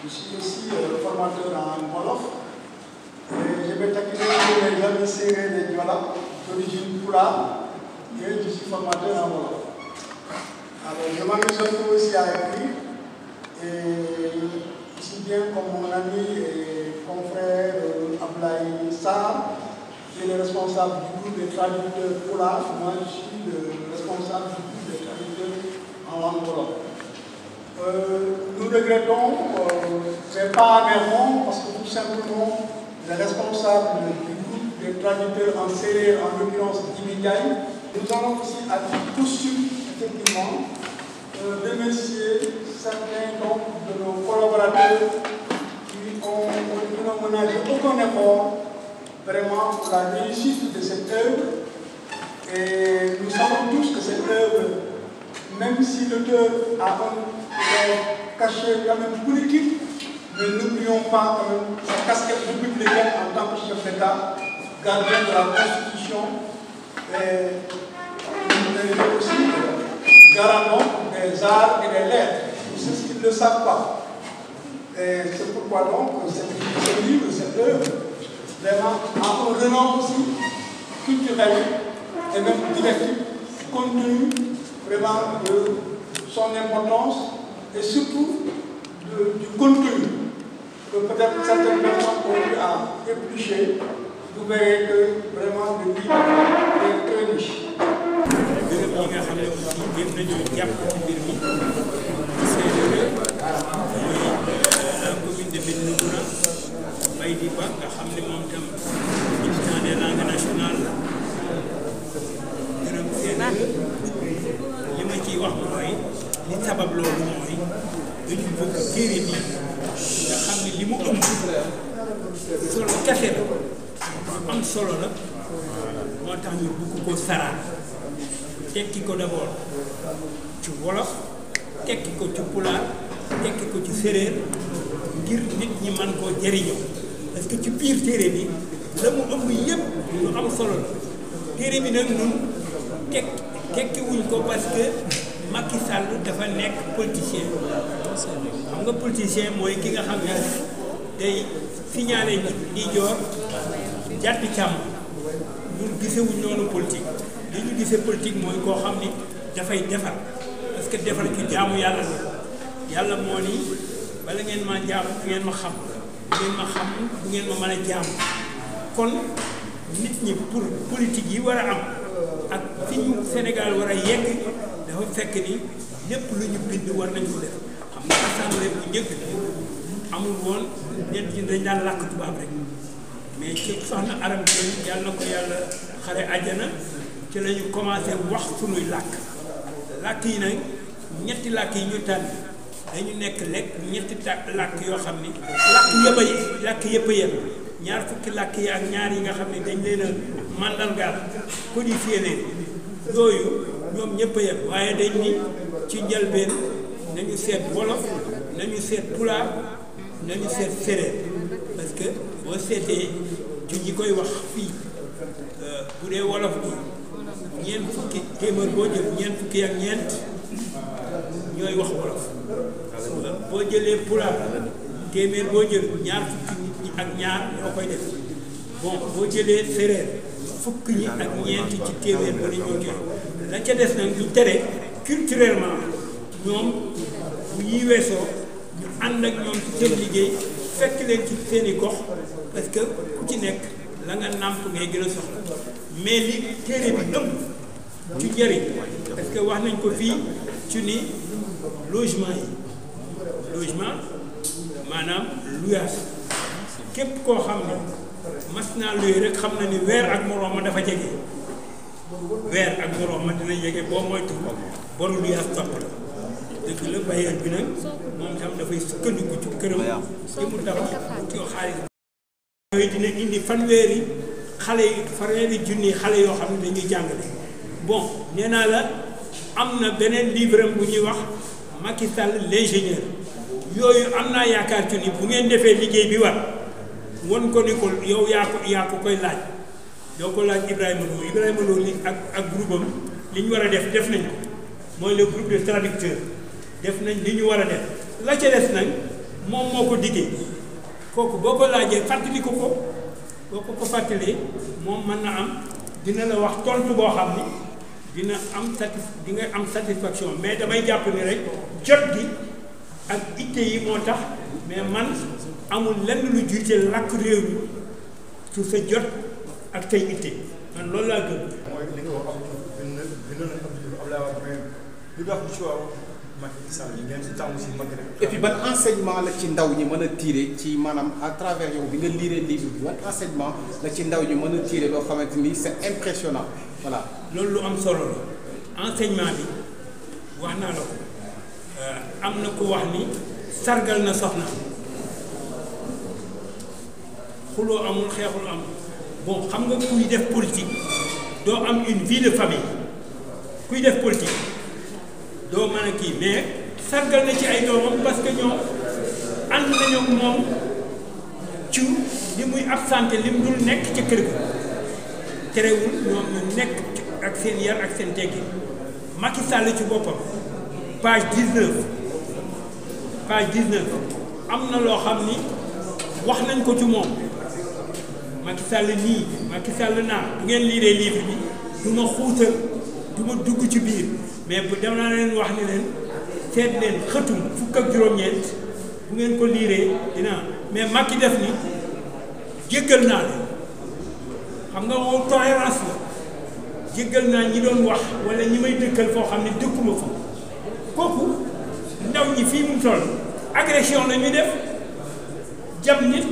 Je suis aussi formateur en Wolof. Et je vais taquiner les amis serrés des Diola, d'origine Pula, et je suis formateur en Wolof. Alors, je m'amuse aussi à écrire, et aussi bien comme mon ami et confrère Ablaï Sarr, qui est le responsable du groupe des traducteurs Pula. Moi, je suis le responsable du groupe des traducteurs en langue Wolof. Nous regrettons, c'est pas amerement, parce que tout simplement, le responsable du groupe des traducteurs en série, en l'occurrence Dimidiaï, nous allons aussi à poursuivre effectivement remercier certains de nos collaborateurs qui n'ont ménagé aucun effort vraiment pour la réussite de cette œuvre. Et nous savons tous que cette œuvre, même si l'auteur a un cachet quand même politique, mais n'oublions pas quand même sa casquette républicaine en tant que chef d'État, gardien de la Constitution, et aussi garant des arts et des lettres. C'est ce qu'ils ne le savent pas. Et c'est pourquoi donc ce livre, cette œuvre, vraiment a un renom aussi culturel et même directif, compte tenu vraiment de son importance et surtout du contenu que peut-être certaines personnes ont eu à éplucher. Vous verrez que vraiment le livre est très riche. gërëm ñi nga xam ne aussi jéem nañoo jàpp ci mbir mi c'est la commune de Médina Gounass Baydi Ba nga xam ne moom tam militant des langues nationales la gërëm seen li ma ciy wax mooy li sabab loolu mooy dañu bëgg téere bi nga xam ne li mu ëmb solo kese la am solo la moo tax ñu bëgg ko saraan tekki ko d'abord ci wolof tekki ko ci pulaar tekki ko ci séréer ngir nit ñi mën koo jëriñoo parce que ci biir téere bi la mu ëmb yépp lu am solo la téere bi nag ñun tekki wuñ ko parce que Macky Sall dafa nekk politicien xam nga politicien mooy ki nga xam ne day signalé di joor jàtti càmm ñun gisewuñ noonu politique li ñu gisee politique mooy koo xam ni dafay defar parce que defar ci jaamu yàlla la yàlla moo ni bala ngeen ma jaamu bu ngeen ma xam bu ngeen ma mën a jaamu kon nit ñi pour politique yi war a am ak fi ñu Sénégal war a yegg dafa fekk ni lépp lu ñu bind war nañ ko def xam nga assemblée bu njëkk amul woon nit ñi dañ daan làkk tubaab rek mais ci soxna Aram Dieng yàlla na ko yàlla xare àjjana ci la ñu commencé wax sunuy làkk yi nag ñetti làkk yi ñu tànn dañu nekk ñetti làkk yoo xam ni làkk yëpp a yem ñaar fukki làkk yi ak ñaar yi nga xam ne dañ leen a màndargaal codifié leen yooyu ñoom ñëpp a yem waaye dañ ni ci njëlbeen nañu seet wolof nañu seet pulaar nañu seet séréer parce que boo seetee ci ñi koy wax fii bu dee wolof bi ñeent fukki téeméer boo jël ñeent fukki ak ñeent ñooy wax wolof boo jëlee pulaar téeméer boo jël ñaar fukki nit ñi ak ñaar ñoo koy def bon boo jëlee séréer fukk ñi ak ñeenti ci téeméer ba ñoo koy la ca des nag ñu tere culturellement ñoom bu ñuy weesoo ñu ànd ak ñoom ci seen liggéey fekk leen ci seeni gox parce que ku ci nekk la nga nàmp ngay gën a soxla mais li téere bi ëmb ci njëriñ parce que wax nañ ko fii ci ni logement maanaam luyaas képp koo xam ne mas naa luy rek xam na ni weer ak moroom ma dafa jege weer ak moroom ma dina jege boo moytu boru luyaas topp la dëgg la bailleur bi nag moom tam dafay sukkandiku ci këram ci mu tabax ci xaalis yooyu dina indi fanweeri junni xale yoo xam ne dañuy jàngale bon nee naa la am na beneen livre bu ñuy wax Macky Sall l'ingénieur yooyu am naa yaakaar ci ni bu ngeen defee liggéey bi war won ko ni ko yow yaa ko koy laaj doo ko laaj Ibrahima Lo li ak groupe am li ñu war a def nañ ko mooy le groupe de traducteurs def nañ li ñu war a def la ca des nag moom moo ko diggee kooku boo ko laajee fàttali ko boo ko fàttalee moom mën na am dina la wax tontu boo xam ni dina am di nga am satisfaction mais damay jàpp ni rek jot gi ak itte yi moo tax mais man amul lenn lu jiite làkk réew mi su sa jot ak tey itte man loolu laa gëm. mooy li nga wax li nga wax ci wàllu Macky Sall yi ngeen si tàmm si mag rek. et puis ban enseignement la ci ndaw ñi mën a tirer ci maanaam à travers yow bi nga lire livre bi ban enseignement la ci ndaw ñi mën a tirer loo xamante ni c'est impressionnant voilà. loolu lu am solo la enseignement bi wax naa la ko am na ku wax ni sargal na soxna xuloo amul xeexul amul bon xam nga kuy def politique doo am une vie de famille kuy def politique doo mën a kii mais sargal na ci ay doomam parce que ñoom ànd nañu moom ci li muy absenté li mu dul nekk ca kër ga terewul ñoom ñu nekk ak seen yar ak seen teggi Macky Sall ci boppam page 19 am na loo xam ni wax nañ ko ci moom Macky Sall nii Macky Sall naa bu ngeen liiree livre bi du ma xuutal du ma dugg ci biir mais bu dem naa leen wax ni leen seet leen xëtum fukk ak juróom-ñeent bu ngeen ko liiree dina mais Macky def ni jéggal naa leen xam nga moom tolérance la jéggal naa ñi doon wax wala ñi may dëkkal foo xam ne dëkkuma fa kooku ndaw ñi fii mu toll agression la ñuy def jam nit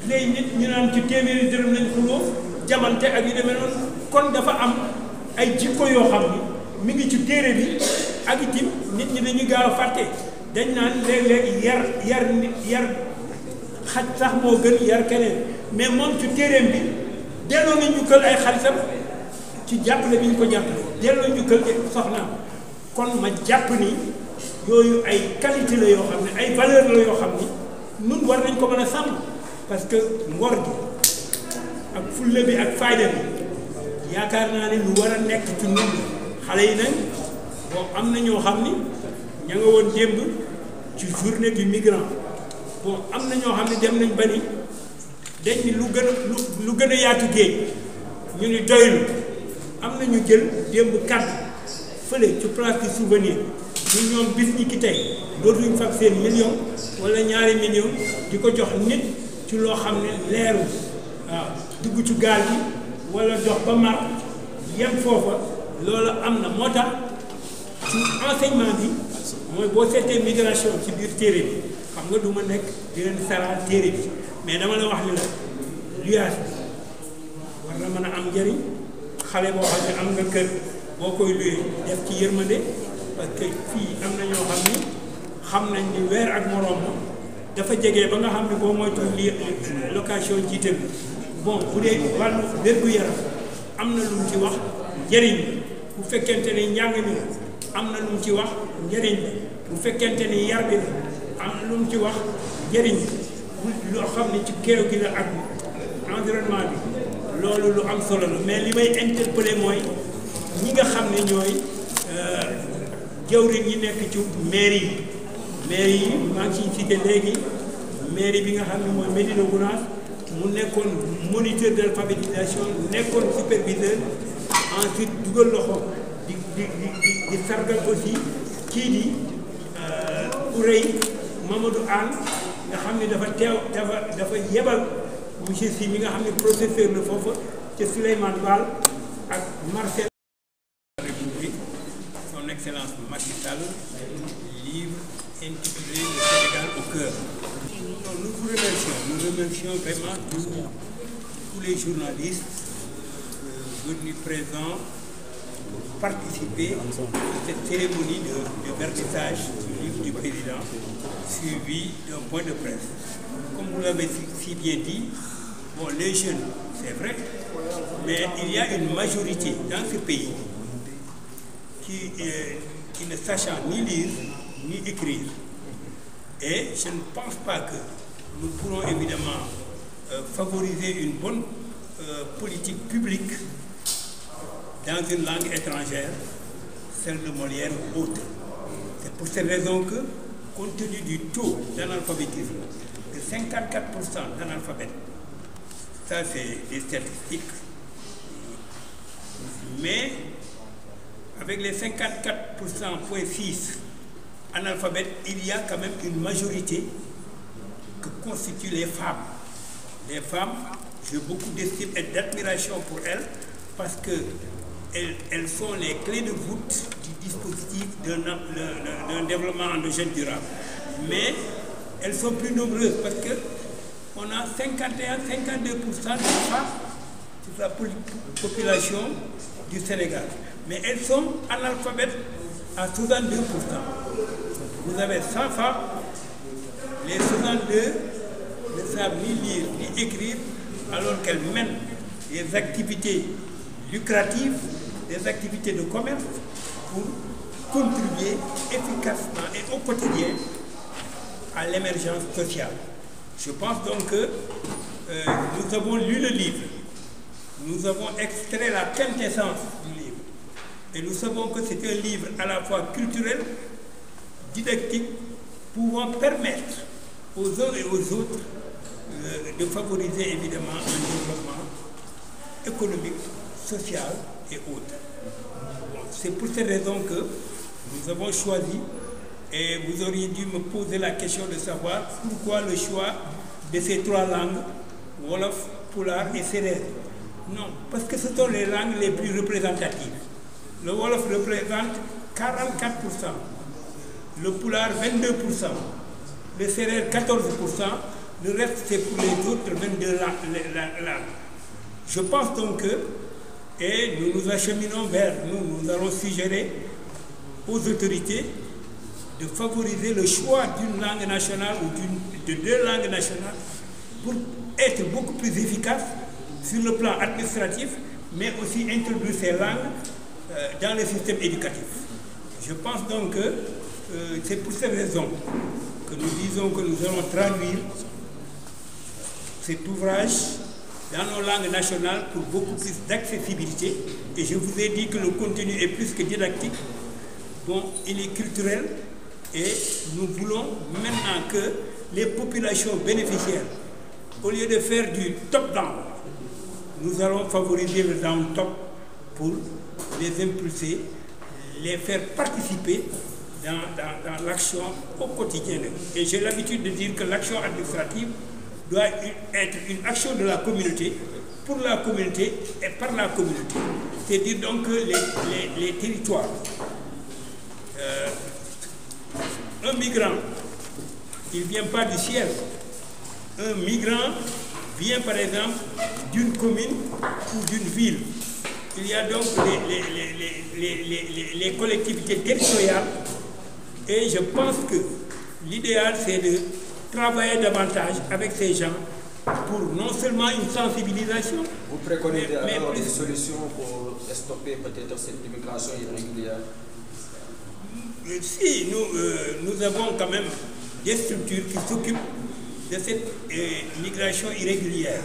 léegi nit ñu naan ci téeméeri dërëm lañ xuloo jamante ak yu demee noonu kon dafa am ay jikko yoo xam ni mi ngi ci téere bi ak itam nit ñi dañuy gaaw a fàtte dañ naan léeg-léeg yar xaj sax moo gën yar keneen mais moom ci téereem bi delloo na njukkal ay xaritam ci jàppale bi ñu ko jàppale delloo njukkal soxnaam kon ma jàpp ni yooyu ay qualité la yoo xam ne ay valeur la yoo xam ni nun war nañ ko mën a sàmm parce que ngor gi ak fulla bi ak fayda bi yaakaar naa ne lu war a nekk ci nun xale yi nag bon am na ñoo xam ni ña nga woon démb ci journée du migrant bon am na ñoo xam ne dem nañ ba ni dañ ni lu gën a yaatu géej ñu ni doylu am na ñu jël démb kàddu fële ci place du souvenir ñu ñoom bis ñi ki tey dootuñ fab seen million wala ñaari million di ko jox nit ci loo xam ne leeru waaw dugg ci gaal gi wala dox ba mar yem foofa loolu am na moo tax ci enseignement bi mooy boo seetee migration ci biir téere bi xam nga du ma nekk di leen saraal téere bi mais dama la wax ni la luyaas bi war na mën a am njëriñ xale boo xam ne am nga kër boo koy luyee def ci yërmande parce que fii am na ñoo xam ni xam nañ ni weer ak moroom dafa jege ba nga xam ne boo moytu li location jiite bi bon bu dee wàllu wér-gu-yaram am na lu mu ci wax njëriñ bu fekkente ni njàng mi am na lu mu ci wax njëriñ bu fekkente ni yar bi la am na lu mu ci wax njëriñ loo xam ne ci kéew gi la ak environnement bi loolu lu am solo la mais li may interpellé mooy ñi nga xam ne ñooy jawriñ yi nekk ci mairie yi maa ngi ciy cité léegi mairie bi nga xam ne mooy Médina Gounass mu nekkoon moniteur d'alphabétisation nekkoon superviseur ensuite dugal loxo di sargal aussi kii di Ourey Mamadou Anne nga xam ne dafa yebal monsieur Sy mi nga xam ne professeur la foofa ca Souleymane Baal ak Marcel République son excellence Macky Sall livre intitulé Le Sénégal au cœur. Nous vous remercions vraiment tous les journalistes venus présents pour participer à cette cérémonie de vernissage du livre du président, suivi d'un point de presse. Comme vous l'avez si bien dit, bon, les jeunes, c'est vrai, mais il y a une majorité dans ce pays qui ne sachant ni lire ni écrire. Et je ne pense pas que nous pourrons évidemment favoriser une bonne politique publique dans une langue étrangère, celle de Molière ou autre. C'est pour cette raison que compte tenu du taux d'analphabétisme, de 54% d'analphabètes, ça c'est des statistiques, mais avec les 54,6% analphabètes, il y a quand même une majorité que constituent les femmes. Les femmes, j'ai beaucoup d'estime et d'admiration pour elles parce qu'elles sont les clés de voûte du dispositif d'un développement endogène durable. Mais elles sont plus nombreuses parce qu'on a 51-52% de femmes sur la population du Sénégal. Mais elles sont analphabètes à 62%. Vous avez 100 femmes, les 62 ne savent ni lire ni écrire alors qu'elles mènent des activités lucratives, des activités de commerce pour contribuer efficacement et au quotidien à l'émergence sociale. Je pense donc que nous avons lu le livre, nous avons extrait la quintessence du livre et nous savons que c'est un livre à la fois culturel, didactique, pouvant permettre aux uns et aux autres de favoriser évidemment un développement économique, social et autres. Bon, c'est pour cette raison que nous avons choisi, et vous auriez dû me poser la question de savoir pourquoi le choix de ces 3 langues, Wolof, Pulaar et Serer. Non, parce que ce sont les langues les plus représentatives. Le Wolof représente 44%, le Pulaar 22%, le Serer 14%, le reste c'est pour les autres 22 langues. Je pense donc que, et nous nous acheminons vers, nous allons suggérer aux autorités de favoriser le choix d'une langue nationale ou de 2 langues nationales pour être beaucoup plus efficace sur le plan administratif, mais aussi introduire ces langues dans le système éducatif. Je pense donc que c'est pour cette raison que nous disons que nous allons traduire cet ouvrage dans nos langues nationales pour beaucoup plus d'accessibilité. Et je vous ai dit que le contenu est plus que didactique. Bon, il est culturel et nous voulons maintenant que les populations bénéficiaires, au lieu de faire du top-down, nous allons favoriser le down-top pour les impulser, les faire participer dans l'action au quotidien. Et j'ai l'habitude de dire que l'action administrative doit être une action de la communauté, pour la communauté et par la communauté. C'est-à-dire donc que les territoires, un migrant, il ne vient pas du ciel. Un migrant vient par exemple d'une commune ou d'une ville. Il y a donc les collectivités territoriales et je pense que l'idéal c'est de travailler davantage avec ces gens pour non seulement une sensibilisation. Vous préconisez alors plus des solutions pour stopper peut-être cette immigration irrégulière? Si, nous avons quand même des structures qui s'occupent de cette migration irrégulière.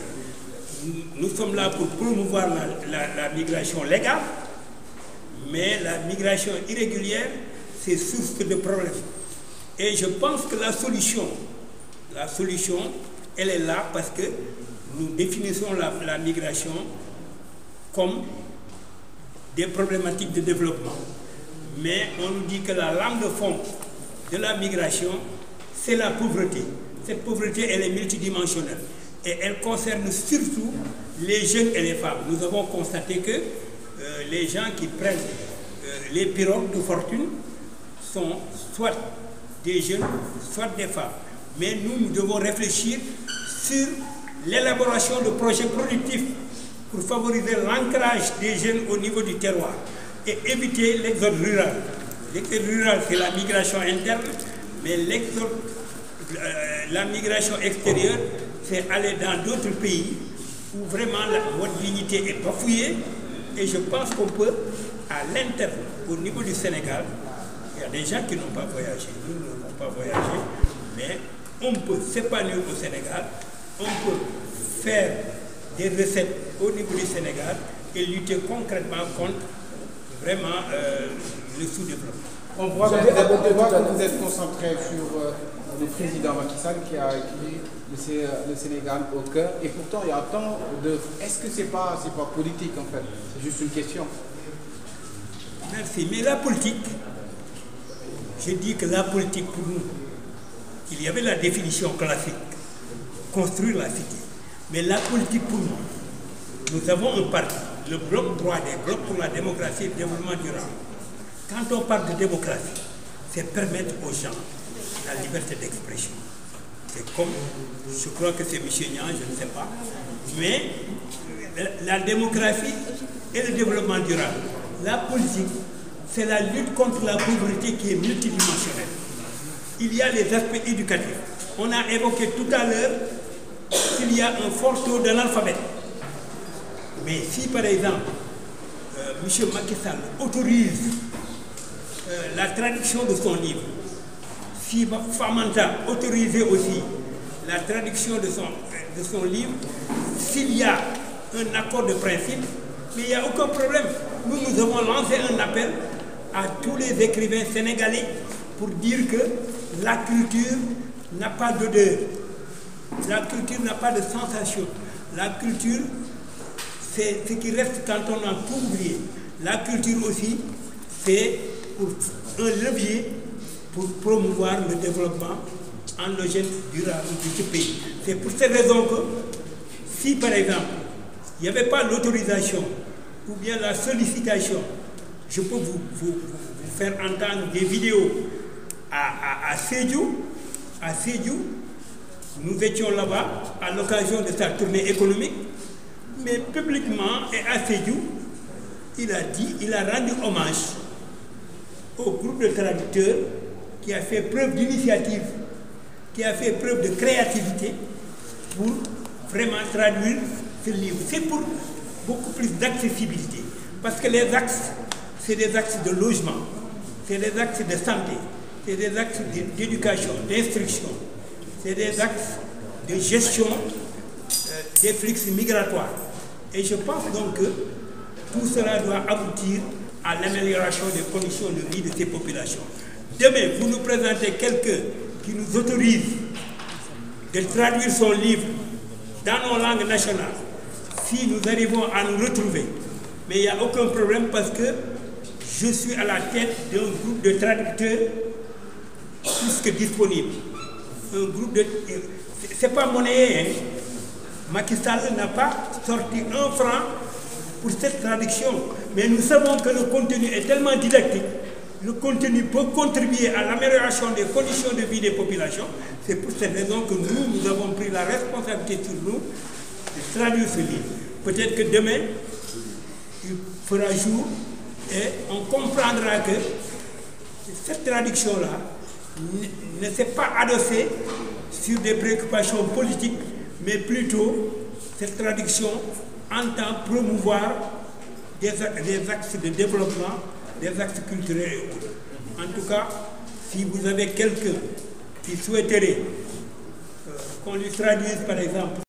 Nous sommes là pour promouvoir la migration légale, mais la migration irrégulière, c'est source de problèmes. Et je pense que la solution, elle est là parce que nous définissons la migration comme des problématiques de développement. Mais on nous dit que la lame de fond de la migration, c'est la pauvreté. Cette pauvreté, elle est multidimensionnelle. Et elle concerne surtout les jeunes et les femmes. Nous avons constaté que les gens qui prennent les pirogues de fortune sont soit des jeunes, soit des femmes. Mais nous devons réfléchir sur l'élaboration de projets productifs pour favoriser l'ancrage des jeunes au niveau du terroir et éviter l'exode rural. L'exode rural, c'est la migration interne, mais la migration extérieure, c'est aller dans d'autres pays où vraiment votre dignité est bafouillée. Et je pense qu'on peut, à l'interne, au niveau du Sénégal, il y a des gens qui n'ont pas voyagé. Nous n'avons pas voyagé, mais on peut s'épanouir au Sénégal, on peut faire des recettes au niveau du Sénégal et lutter concrètement contre vraiment le sous-développement. On voit que vous êtes concentré sur le président Macky Sall qui a accueilli le Sénégal au cœur, et pourtant il y a tant de... Est-ce que c'est pas politique en fait? C'est juste une question. Merci. Mais la politique, je dis que la politique pour nous, il y avait la définition classique, construire la cité. Mais la politique pour nous, nous avons un parti, le bloc droit des blocs pour la démocratie et le développement durable. Quand on parle de démocratie, c'est permettre aux gens la liberté d'expression. C'est comme, je crois que c'est M. Nian, je ne sais pas, mais la démocratie et le développement durable, la politique, c'est la lutte contre la pauvreté qui est multidimensionnelle. Il y a les aspects éducatifs. On a évoqué tout à l'heure qu'il y a un fort taux d'analphabète. Mais si par exemple, M. Macky Sall autorise la traduction de son livre, si Famanta autorisait aussi la traduction de son livre, s'il y a un accord de principe, mais il n'y a aucun problème. Nous avons lancé un appel à tous les écrivains sénégalais pour dire que la culture n'a pas d'odeur, la culture n'a pas de sensation. La culture, c'est ce qui reste quand on a tout oublié. La culture aussi, c'est un levier pour promouvoir le développement endogène durable de ce pays. C'est pour cette raison que, si par exemple, il n'y avait pas l'autorisation ou bien la sollicitation, je peux vous faire entendre des vidéos à Sédhiou. À Sédhiou, nous étions là-bas à l'occasion de sa tournée économique, mais publiquement et à Sédhiou, il a rendu hommage au groupe de traducteurs qui a fait preuve d'initiative, qui a fait preuve de créativité pour vraiment traduire ce livre. C'est pour beaucoup plus d'accessibilité. Parce que les axes, c'est des axes de logement, c'est des axes de santé, c'est des axes d'éducation, d'instruction, c'est des axes de gestion des flux migratoires. Et je pense donc que tout cela doit aboutir à l'amélioration des conditions de vie de ces populations. Demain, vous nous présentez quelqu'un qui nous autorise de traduire son livre dans nos langues nationales. Si nous arrivons à nous retrouver, mais il n'y a aucun problème parce que je suis à la tête d'un groupe de traducteurs plus que disponible. Un groupe de... C'est pas monnayé, hein. Macky Sall n'a pas sorti un franc pour cette traduction. Mais nous savons que le contenu est tellement didactique, le contenu peut contribuer à l'amélioration des conditions de vie des populations. C'est pour cette raison que nous avons pris la responsabilité sur nous de traduire ce livre. Peut-être que demain, il fera jour et on comprendra que cette traduction-là ne s'est pas adossée sur des préoccupations politiques, mais plutôt cette traduction entend promouvoir des axes de développement, des axes culturels et autres. En tout cas, si vous avez quelqu'un qui souhaiterait qu'on lui traduise par exemple